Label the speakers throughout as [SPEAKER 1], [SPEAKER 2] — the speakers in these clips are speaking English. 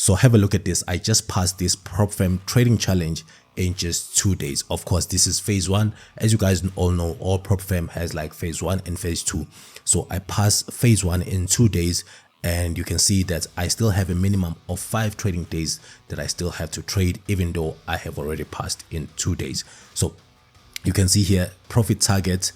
[SPEAKER 1] So have a look at this. I just passed this PropFam trading challenge in just 2 days. Of course, this is phase 1. As you guys all know, all PropFam has like phase 1 and phase 2. So I passed phase 1 in 2 days, and you can see that I still have a minimum of 5 trading days that I still have to trade, even though I have already passed in 2 days. So you can see here, profit target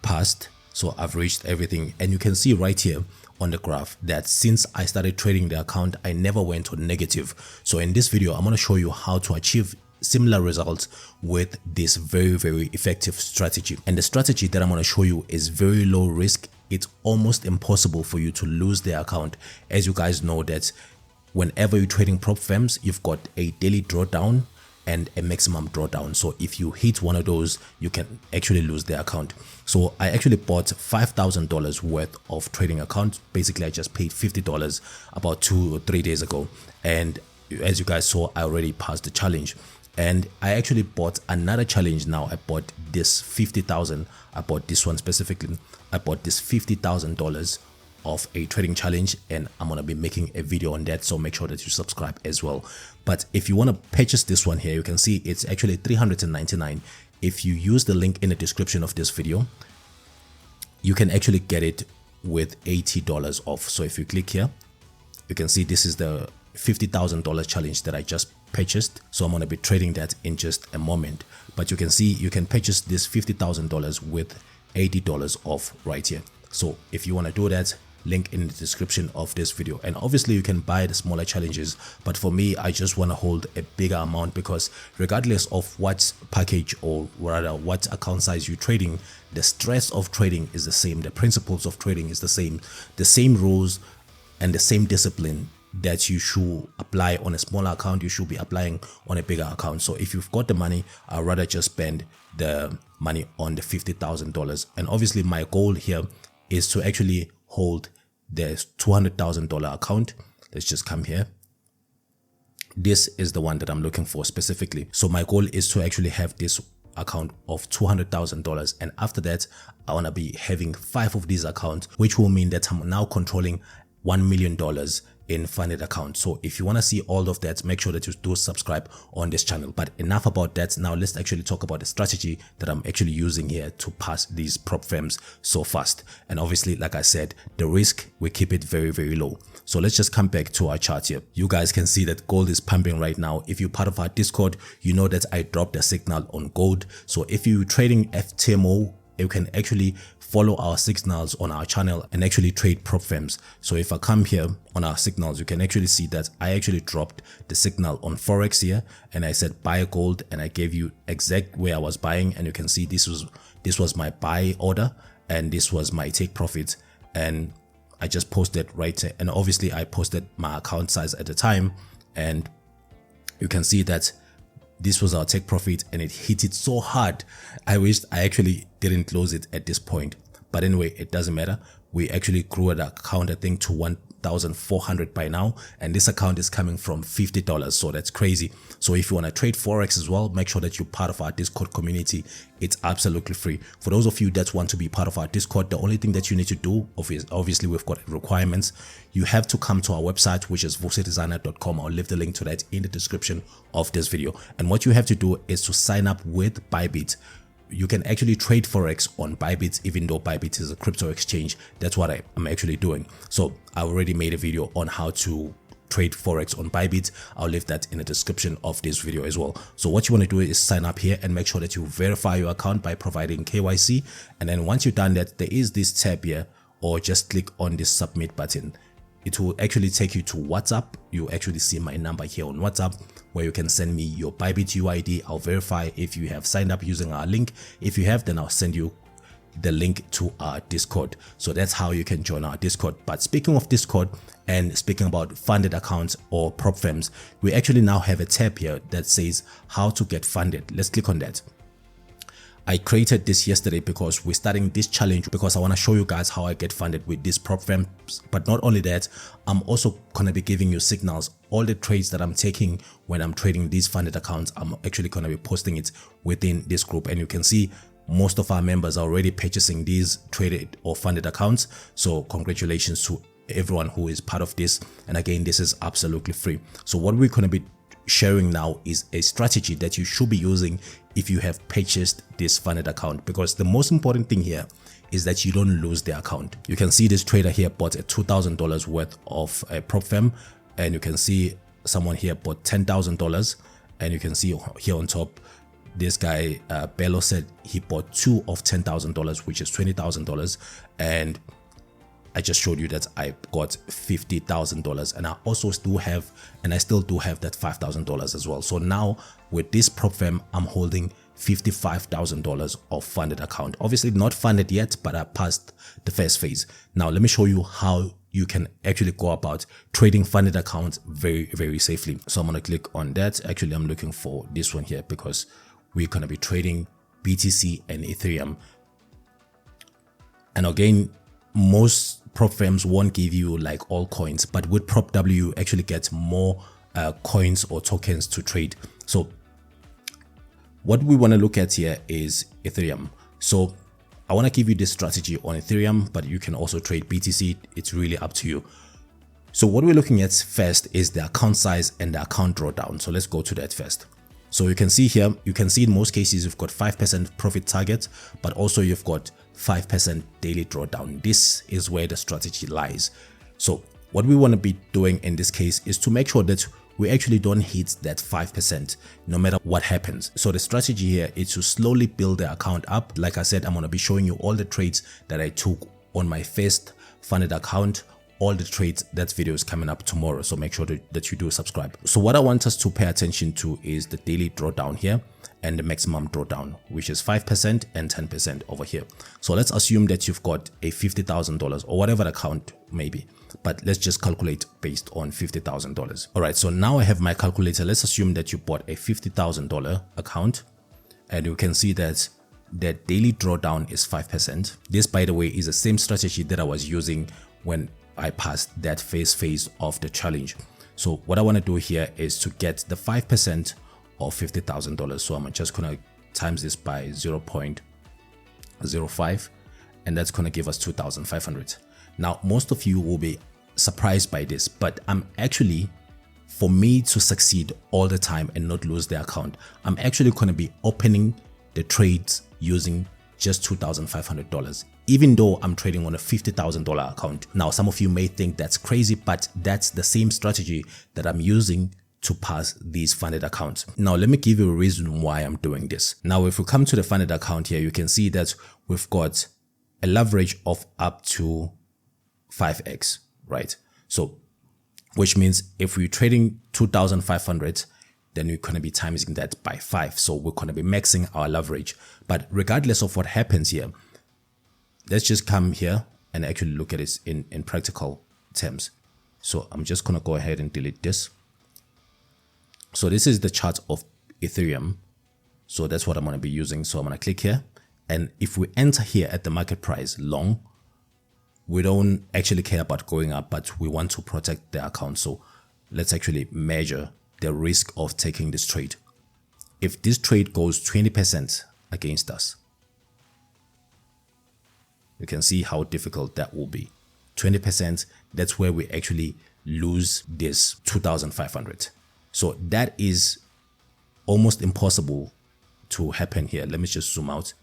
[SPEAKER 1] passed. So I've reached everything, and you can see right here on the graph that since I started trading the account, I never went on negative. So in this video, I'm going to show you how to achieve similar results with this very effective strategy. And the strategy that I'm going to show you is very low risk. It's almost impossible for you to lose the account. As you guys know that whenever you're trading prop firms, you've got a daily drawdown and a maximum drawdown. So if you hit one of those, you can actually lose the account. So I actually bought $5,000 worth of trading account. Basically, I just paid $50 about 2 or 3 days ago. And as you guys saw, I already passed the challenge. And I actually bought another challenge now. I bought this 50,000. I bought this one specifically. I bought this $50,000 of a trading challenge, and I'm going to be making a video on that, so make sure that you subscribe as well. But if you want to purchase this one here, you can see it's actually $399. If you use the link in the description of this video, you can actually get it with $80 off. So if you click here, you can see this is the $50,000 challenge that I just purchased. So I'm going to be trading that in just a moment, but you can see you can purchase this $50,000 with $80 off right here. So if you want to do that, link in the description of this video. And obviously you can buy the smaller challenges, but for me, I just want to hold a bigger amount, because regardless of what package or rather what account size you're trading, the stress of trading is the same. The principles of trading is the same rules and the same discipline that you should apply on a smaller account, you should be applying on a bigger account. So if you've got the money, I'd rather just spend the money on the $50,000. And obviously my goal here is to actually hold the $200,000 account. Let's just come here. This is the one that I'm looking for specifically. So my goal is to actually have this account of $200,000, and after that I want to be having 5 of these accounts, which will mean that I'm now controlling $1 million in funded accounts. So if you want to see all of that, make sure that you do subscribe on this channel. But enough about that. Now let's actually talk about the strategy that I'm actually using here to pass these prop firms so fast. And obviously, like I said, the risk, we keep it very low. So let's just come back to our chart here. You guys can see that gold is pumping right now. If you're part of our Discord, you know that I dropped a signal on gold. So if you're trading FTMO, you can actually follow our signals on our channel and actually trade prop firms. So if I come here on our signals, you can actually see that I actually dropped the signal on Forex here, and I said buy gold, and I gave you exact where I was buying, and you can see this was my buy order and this was my take profit, and I just posted right there. And obviously I posted my account size at the time, and you can see that this was our take profit, and it hit it so hard. I wished I actually didn't close it at this point. But anyway, it doesn't matter. We actually grew the account, I think, to 1,400 by now. And this account is coming from $50. So that's crazy. So if you want to trade Forex as well, make sure that you're part of our Discord community. It's absolutely free. For those of you that want to be part of our Discord, the only thing that you need to do, obviously we've got requirements. You have to come to our website, which is vuxdesigner.com. I'll leave the link to that in the description of this video. And what you have to do is to sign up with Bybit. You can actually trade Forex on Bybit, even though Bybit is a crypto exchange. That's what I'm actually doing. So I already made a video on how to trade Forex on Bybit. I'll leave that in the description of this video as well. So what you want to do is sign up here and make sure that you verify your account by providing KYC. And then once you've done that, there is this tab here, or just click on this submit button. It will actually take you to WhatsApp. You actually see my number here on WhatsApp, where you can send me your Bybit UID. I'll verify if you have signed up using our link. If you have, then I'll send you the link to our Discord. So that's how you can join our Discord. But speaking of Discord and speaking about funded accounts or prop firms, we actually now have a tab here that says how to get funded. Let's click on that. I created this yesterday because we're starting this challenge, because I want to show you guys how I get funded with these prop firms. But not only that, I'm also going to be giving you signals. All the trades that I'm taking when I'm trading these funded accounts, I'm actually going to be posting it within this group. And you can see most of our members are already purchasing these traded or funded accounts. So congratulations to everyone who is part of this. And again, this is absolutely free. So what we're going to be sharing now is a strategy that you should be using if you have purchased this funded account, because the most important thing here is that you don't lose the account. You can see this trader here bought a $2,000 worth of a prop firm, and you can see someone here bought $10,000, and you can see here on top this guy Bello said he bought 2 of $10,000, which is $20,000, and I just showed you that I got $50,000, and I also still have, and I still do have that $5,000 as well. So now with this prop firm, I'm holding $55,000 of funded account. Obviously not funded yet, but I passed the first phase. Now let me show you how you can actually go about trading funded accounts very, very safely. So I'm going to click on that. Actually, I'm looking for this one here because we're going to be trading BTC and Ethereum. And again, most prop firms won't give you like all coins, but with PropW you actually get more coins or tokens to trade. So what we want to look at here is Ethereum. So I want to give you this strategy on Ethereum, but you can also trade BTC. It's really up to you. So what we're looking at first is the account size and the account drawdown. So let's go to that first. So you can see here, you can see in most cases you've got 5% profit target, but also you've got 5% daily drawdown. This is where the strategy lies. So what we want to be doing in this case is to make sure that we actually don't hit that 5% no matter what happens. So the strategy here is to slowly build the account up. Like I said, I'm going to be showing you all the trades that I took on my first funded account. All the trades, that video is coming up tomorrow, so make sure that you do subscribe. So what I want us to pay attention to is the daily drawdown here and the maximum drawdown, which is 5% and 10% over here. So let's assume that you've got a $50,000 or whatever the account may be, but let's just calculate based on $50,000. All right, so now I have my calculator. Let's assume that you bought a $50,000 account, and you can see that the daily drawdown is 5%. This, by the way, is the same strategy that I was using when I passed that phase of the challenge. So what I want to do here is to get the 5% of $50,000. So I'm just going to times this by 0.05, and that's going to give us 2,500. Now, most of you will be surprised by this, but I'm actually, for me to succeed all the time and not lose the account, I'm actually going to be opening the trades using just $2,500, even though I'm trading on a $50,000 account. Now, some of you may think that's crazy, but that's the same strategy that I'm using to pass these funded accounts. Now, let me give you a reason why I'm doing this. Now, if we come to the funded account here, you can see that we've got a leverage of up to 5x, right? So, which means if we're trading 2,500, then we're going to be timesing that by 5. So we're going to be maxing our leverage. But regardless of what happens here, let's just come here and actually look at it in practical terms. So I'm just going to go ahead and delete this. So this is the chart of Ethereum. So that's what I'm going to be using. So I'm going to click here. And if we enter here at the market price long, we don't actually care about going up, but we want to protect the account. So let's actually measure the risk of taking this trade. If this trade goes 20% against us, you can see how difficult that will be. 20%, that's where we actually lose this 2,500. So that is almost impossible to happen here. Let me just zoom out.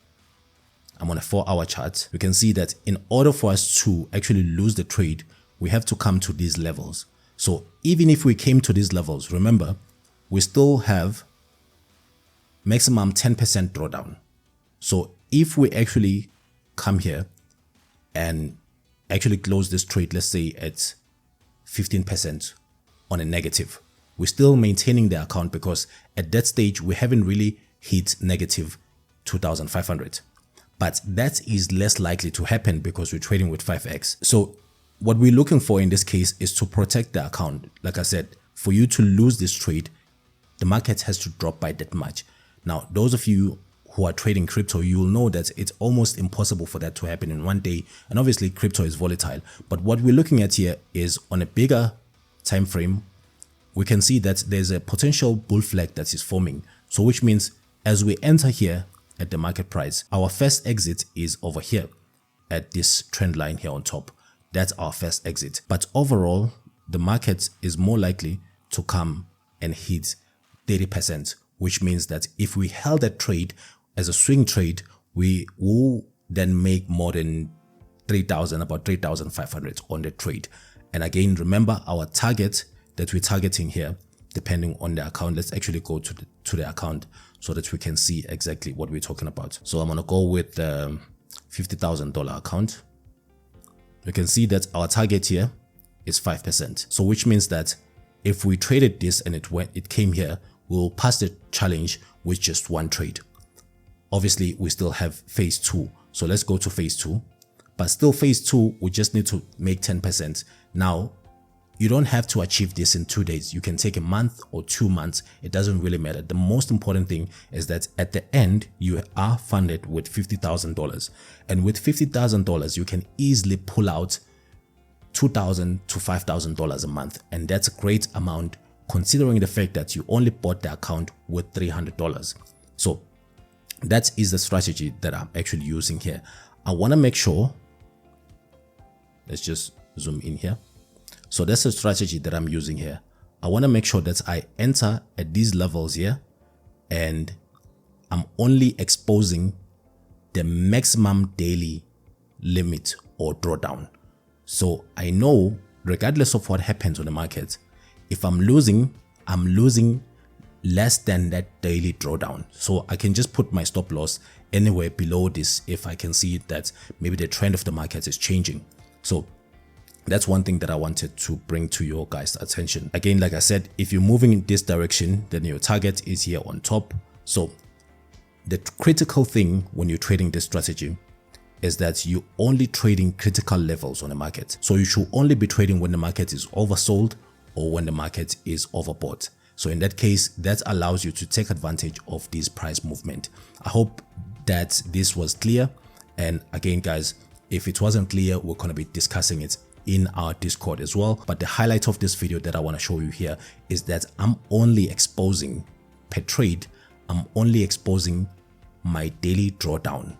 [SPEAKER 1] I'm on a 4-hour chart. You can see that in order for us to actually lose the trade, we have to come to these levels. So even if we came to these levels, remember, we still have maximum 10% drawdown. So if we actually come here and actually close this trade, let's say at 15% on a negative, we're still maintaining the account because at that stage, we haven't really hit negative 2,500. But that is less likely to happen because we're trading with 5x. So what we're looking for in this case is to protect the account. Like I said, for you to lose this trade, the market has to drop by that much. Now, those of you who are trading crypto, you will know that it's almost impossible for that to happen in one day. And obviously, crypto is volatile. But what we're looking at here is on a bigger time frame, we can see that there's a potential bull flag that is forming. So which means as we enter here at the market price, our first exit is over here at this trend line here on top. That's our first exit. But overall, the market is more likely to come and hit 30%, which means that if we held that trade as a swing trade, we will then make more than 3,000, about 3,500 on the trade. And again, remember our target that we're targeting here, depending on the account. Let's actually go to the account so that we can see exactly what we're talking about. So I'm going to go with the $50,000 account. You can see that our target here is 5%. So which means that if we traded this and it came here, we'll pass the challenge with just one trade. Obviously, we still have phase 2. So let's go to phase 2. But still phase 2, we just need to make 10%. Now, you don't have to achieve this in 2 days. You can take a month or 2 months. It doesn't really matter. The most important thing is that at the end, you are funded with $50,000. And with $50,000, you can easily pull out $2,000 to $5,000 a month. And that's a great amount considering the fact that you only bought the account with $300. So that is the strategy that I'm actually using here. I want to make sure, let's just zoom in here. So that's the strategy that I'm using here. I want to make sure that I enter at these levels here and I'm only exposing the maximum daily limit or drawdown. So I know regardless of what happens on the market, if I'm losing less than that daily drawdown. So I can just put my stop loss anywhere below this if I can see that maybe the trend of the market is changing. So that's one thing that I wanted to bring to your guys' attention. Again, like I said, if you're moving in this direction, then your target is here on top. So the critical thing when you're trading this strategy is that you only trading critical levels on the market. So you should only be trading when the market is oversold or when the market is overbought. So in that case, that allows you to take advantage of this price movement. I hope that this was clear. And again, guys, if it wasn't clear, we're going to be discussing it in our Discord as well. But the highlight of this video that I want to show you here is that I'm only exposing per trade, I'm only exposing my daily drawdown.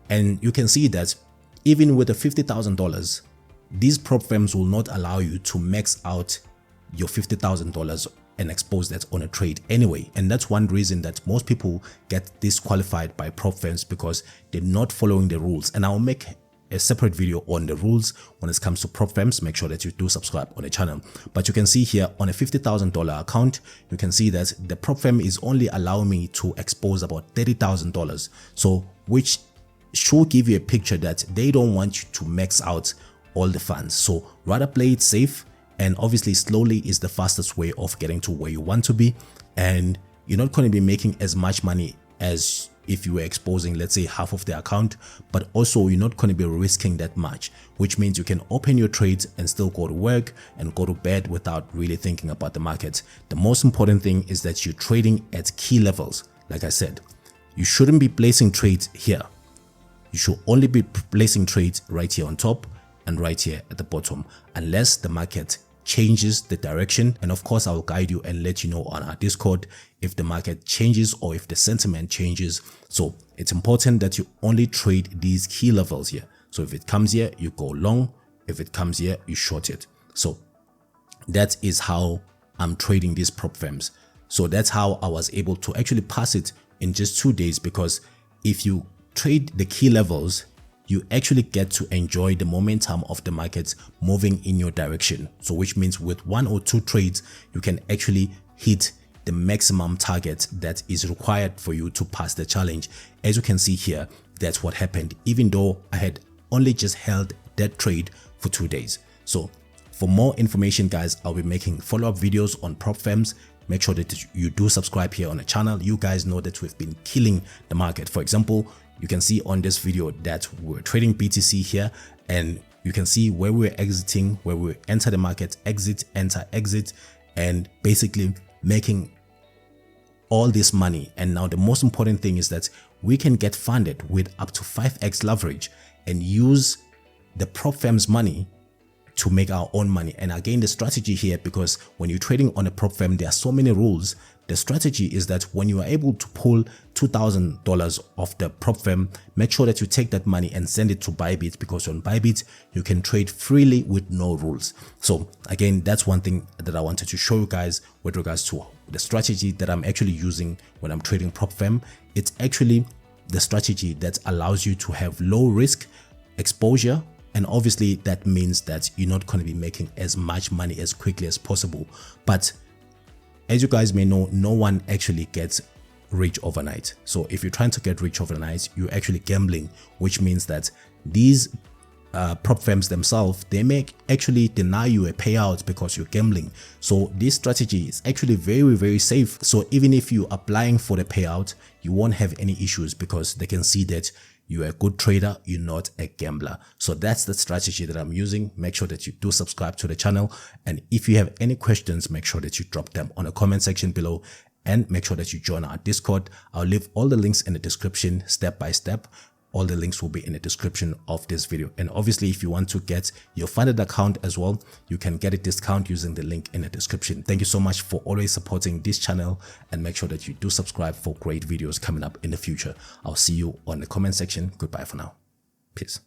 [SPEAKER 1] And you can see that even with the $50,000, these prop firms will not allow you to max out your $50,000 and expose that on a trade anyway. And that's one reason that most people get disqualified by prop firms, because they're not following the rules. And I'll make a separate video on the rules when it comes to prop firms. Make sure that you do subscribe on the channel. But you can see here on a $50,000 account, you can see that the prop firm is only allowing me to expose about $30,000. So which should give you a picture that they don't want you to max out all the funds. So rather play it safe, and obviously slowly is the fastest way of getting to where you want to be. And you're not going to be making as much money as if you were exposing, let's say, half of the account, but also you're not going to be risking that much, which means you can open your trades and still go to work and go to bed without really thinking about the market. The most important thing is that you're trading at key levels. Like I said, you shouldn't be placing trades here. You should only be placing trades right here on top and right here at the bottom, unless the market changes the direction. And of course, I'll guide you and let you know on our Discord if the market changes or if the sentiment changes. So it's important that you only trade these key levels here. So if it comes here, you go long. If it comes here, you short it. So that is how I'm trading these prop firms. So that's how I was able to actually pass it in just 2 days, because if you trade the key levels, you actually get to enjoy the momentum of the market moving in your direction. So which means with 1 or 2 trades, you can actually hit the maximum target that is required for you to pass the challenge. As you can see here, that's what happened, even though I had only just held that trade for 2 days. So for more information, guys, I'll be making follow-up videos on prop firms. Make sure that you do subscribe here on the channel. You guys know that we've been killing the market. For example, you can see on this video that we're trading BTC here, and you can see where we're exiting, where we enter the market, exit, enter, exit, and basically making all this money. And now the most important thing is that we can get funded with up to 5x leverage and use the prop firm's money to make our own money. And again, the strategy here, because when you're trading on a prop firm, there are so many rules. The strategy is that when you are able to pull $2,000 off the prop firm, make sure that you take that money and send it to Bybit, because on Bybit you can trade freely with no rules. So again, that's one thing that I wanted to show you guys with regards to the strategy that I'm actually using when I'm trading prop firm. It's actually the strategy that allows you to have low risk exposure, and obviously that means that you're not going to be making as much money as quickly as possible. But as you guys may know, no one actually gets rich overnight. So if you're trying to get rich overnight, you're actually gambling, which means that these prop firms themselves, they may actually deny you a payout because you're gambling. So this strategy is actually very safe. So even if you're applying for the payout, you won't have any issues, because they can see that you're a good trader, you're not a gambler. So that's the strategy that I'm using. Make sure that you do subscribe to the channel. And if you have any questions, make sure that you drop them on the comment section below, and make sure that you join our Discord. I'll leave all the links in the description step by step. All the links will be in the description of this video. And obviously, if you want to get your funded account as well, you can get a discount using the link in the description. Thank you so much for always supporting this channel, and make sure that you do subscribe for great videos coming up in the future. I'll see you on the comment section. Goodbye for now. Peace.